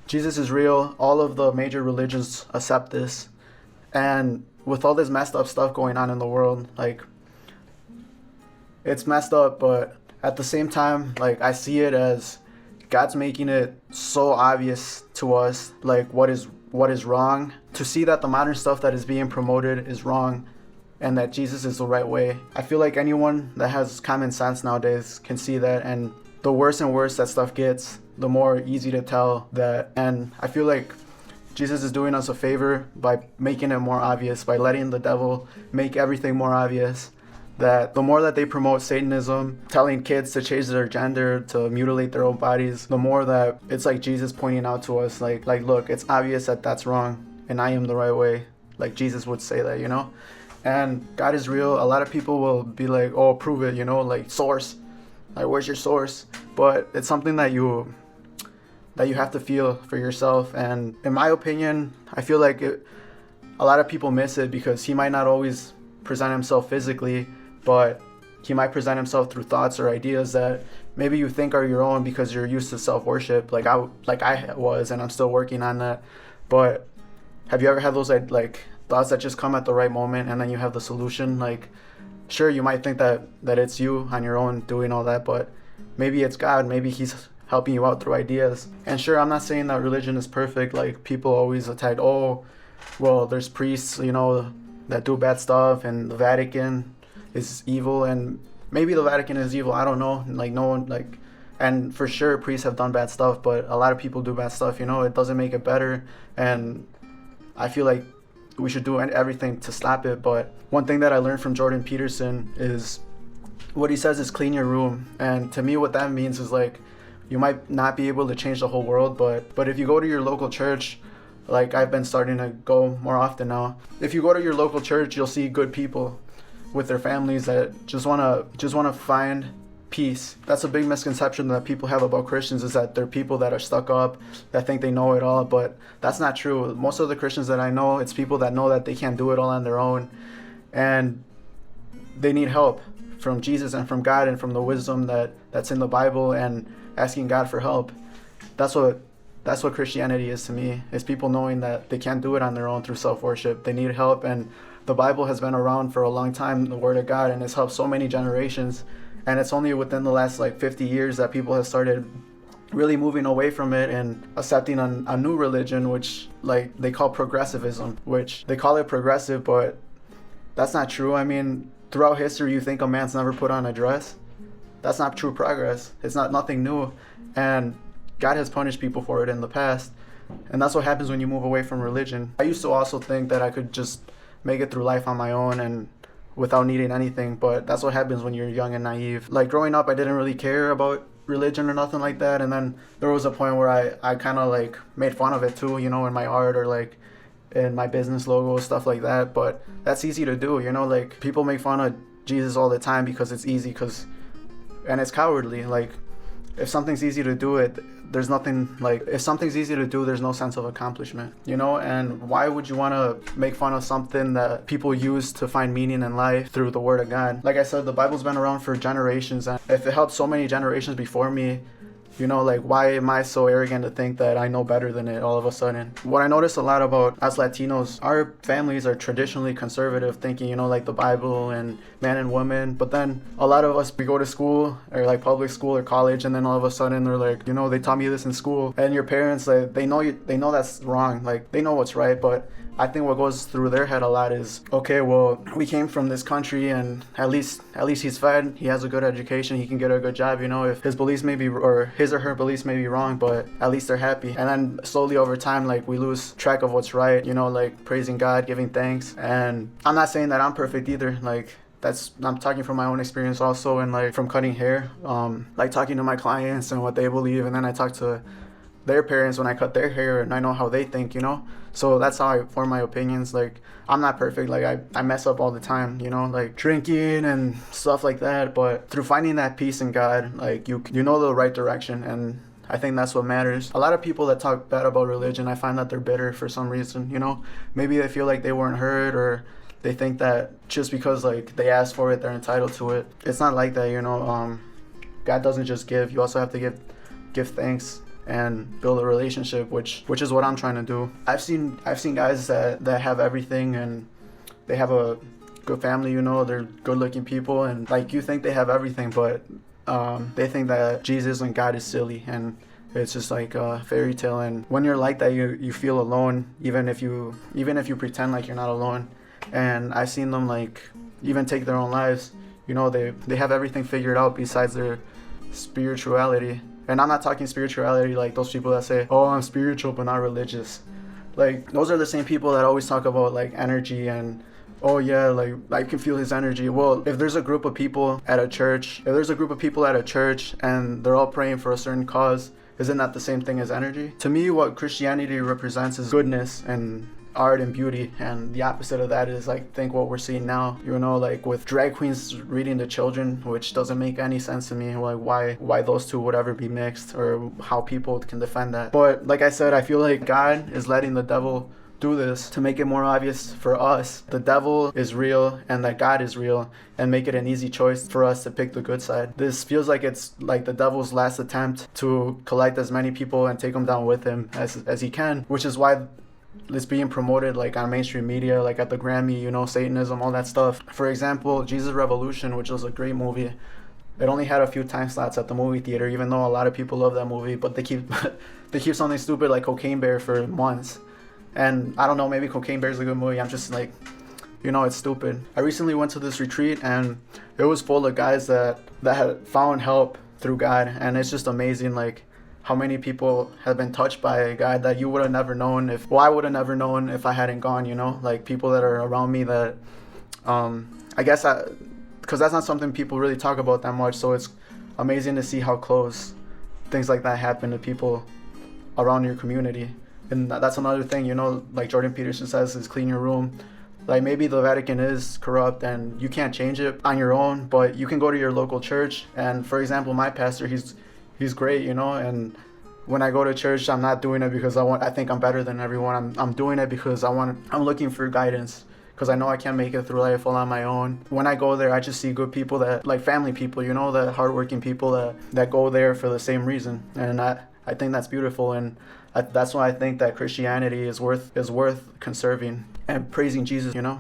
Jesus is real. All of the major religions accept this. And with all this messed up stuff going on in the world, like, it's messed up, but at the same time, like, I see it as God's making it so obvious to us, like, what is wrong. To see that the modern stuff that is being promoted is wrong and that Jesus is the right way. I feel like anyone that has common sense nowadays can see that, and the worse and worse that stuff gets, the more easy to tell that. And I feel like Jesus is doing us a favor by making it more obvious, by letting the devil make everything more obvious. That the more that they promote Satanism, telling kids to change their gender, to mutilate their own bodies, the more that it's like Jesus pointing out to us, like look, it's obvious that that's wrong, and I am the right way. Like Jesus would say that, you know? And God is real. A lot of people will be like, oh, prove it, you know, like source. Like, where's your source? But it's something that you have to feel for yourself. And in my opinion, I feel like a lot of people miss it because he might not always present himself physically, but he might present himself through thoughts or ideas that maybe you think are your own because you're used to self-worship, like I was, and I'm still working on that. But have you ever had those like thoughts that just come at the right moment, and then you have the solution? Like, sure, you might think that it's you on your own doing all that, but maybe it's God. Maybe he's helping you out through ideas. And sure, I'm not saying that religion is perfect. Like, people always attack, oh, well, there's priests, you know, that do bad stuff, and the Vatican is evil, and maybe the Vatican is evil, I don't know, like, no one, like, and for sure priests have done bad stuff, but a lot of people do bad stuff, you know. It doesn't make it better, and I feel like we should do everything to stop it. But one thing that I learned from Jordan Peterson is what he says is clean your room. And to me, what that means is, like, you might not be able to change the whole world, but if you go to your local church, like I've been starting to go more often now, if you go to your local church, you'll see good people with their families that just want to find peace. That's a big misconception that people have about Christians, is that they're people that are stuck up, that think they know it all, but that's not true. Most of the Christians that I know, it's people that know that they can't do it all on their own, and they need help from Jesus and from God and from the wisdom that's in the Bible, and asking God for help. That's what Christianity is to me. It's people knowing that they can't do it on their own through self-worship. They need help, and the Bible has been around for a long time, the Word of God, and it's helped so many generations. And it's only within the last 50 years that people have started really moving away from it and accepting a new religion, which they call progressivism, which they call it progressive, but that's not true. I mean, throughout history, you think a man's never put on a dress? That's not true progress. It's nothing new. And God has punished people for it in the past. And that's what happens when you move away from religion. I used to also think that I could just make it through life on my own and without needing anything, but that's what happens when you're young and naive. Like, growing up, I didn't really care about religion or nothing like that, and then there was a point where I kind of made fun of it too, you know, in my art or in my business logo, stuff like that. But that's easy to do, you know, people make fun of Jesus all the time because it's easy, and it's cowardly. If something's easy to do, there's nothing, if something's easy to do, there's no sense of accomplishment, you know. And why would you want to make fun of something that people use to find meaning in life through the Word of God? Like I said, the Bible's been around for generations, and if it helped so many generations before me, you know, why am I so arrogant to think that I know better than it all of a sudden? What I notice a lot about us Latinos, our families are traditionally conservative thinking, you know, the Bible and man and woman. But then a lot of us, we go to school or public school or college, and then all of a sudden they're like, you know, they taught me this in school. And your parents, they know that's wrong. They know what's right, but I think what goes through their head a lot is, okay, well, we came from this country, and at least he's fed, he has a good education, he can get a good job, you know. If his beliefs may be, or his or her beliefs may be wrong, but at least they're happy. And then slowly over time, we lose track of what's right, you know, praising God, giving thanks. And I'm not saying that I'm perfect either. I'm talking from my own experience also, and from cutting hair, talking to my clients and what they believe, and then I talk to their parents when I cut their hair, and I know how they think, you know. So that's how I form my opinions. I'm not perfect. I mess up all the time, you know, drinking and stuff like that. But through finding that peace in God, you know the right direction, and I think that's what matters. A lot of people that talk bad about religion, I find that they're bitter for some reason, you know. Maybe they feel like they weren't heard, or they think that just because they asked for it, they're entitled to it. It's not like that, you know. God doesn't just give. You also have to give thanks. and build a relationship, which is what I'm trying to do. I've seen guys that have everything, and they have a good family, you know, they're good looking people, and like you think they have everything, but they think that Jesus and God is silly, and it's just like a fairy tale. And when you're like that, you feel alone, even if you pretend like you're not alone. And I've seen them like even take their own lives. You know, they have everything figured out besides their spirituality. And I'm not talking spirituality like those people that say, oh, I'm spiritual but not religious. Like, those are the same people that always talk about like energy and, oh yeah, like I can feel his energy. Well, if there's a group of people at a church, and they're all praying for a certain cause, isn't that the same thing as energy? To me, what Christianity represents is goodness and art and beauty, and the opposite of that is, I think, what we're seeing now, you know, like with drag queens reading to children, which doesn't make any sense to me, like why those two would ever be mixed, or how people can defend that. But like I said, I feel like God is letting the devil do this to make it more obvious for us the devil is real and that God is real, and make it an easy choice for us to pick the good side. This feels like it's like the devil's last attempt to collect as many people and take them down with him as he can, which is why it's being promoted like on mainstream media, like at the Grammy, you know, Satanism, all that stuff. For example, Jesus Revolution, which was a great movie, it only had a few time slots at the movie theater, even though a lot of people love that movie, but they keep something stupid like Cocaine Bear for months. And I don't know, maybe Cocaine Bear is a good movie, I'm just like, you know, it's stupid. I recently went to this retreat, and it was full of guys that had found help through God, and it's just amazing, like, how many people have been touched by God that you would have never known I would have never known if I hadn't gone, you know, like people that are around me that, I guess because that's not something people really talk about that much, so it's amazing to see how close things like that happen to people around your community. And that's another thing, you know, like Jordan Peterson says, is clean your room. Like, maybe the Vatican is corrupt and you can't change it on your own, but you can go to your local church. And for example, my pastor, he's great, you know, and when I go to church, I'm not doing it because I think I'm better than everyone. I'm doing it because I'm looking for guidance, because I know I can't make it through life all on my own. When I go there, I just see good people, that like family people, you know, the hardworking people that go there for the same reason. And I think that's beautiful, and that's why I think that Christianity is worth conserving and praising Jesus, you know.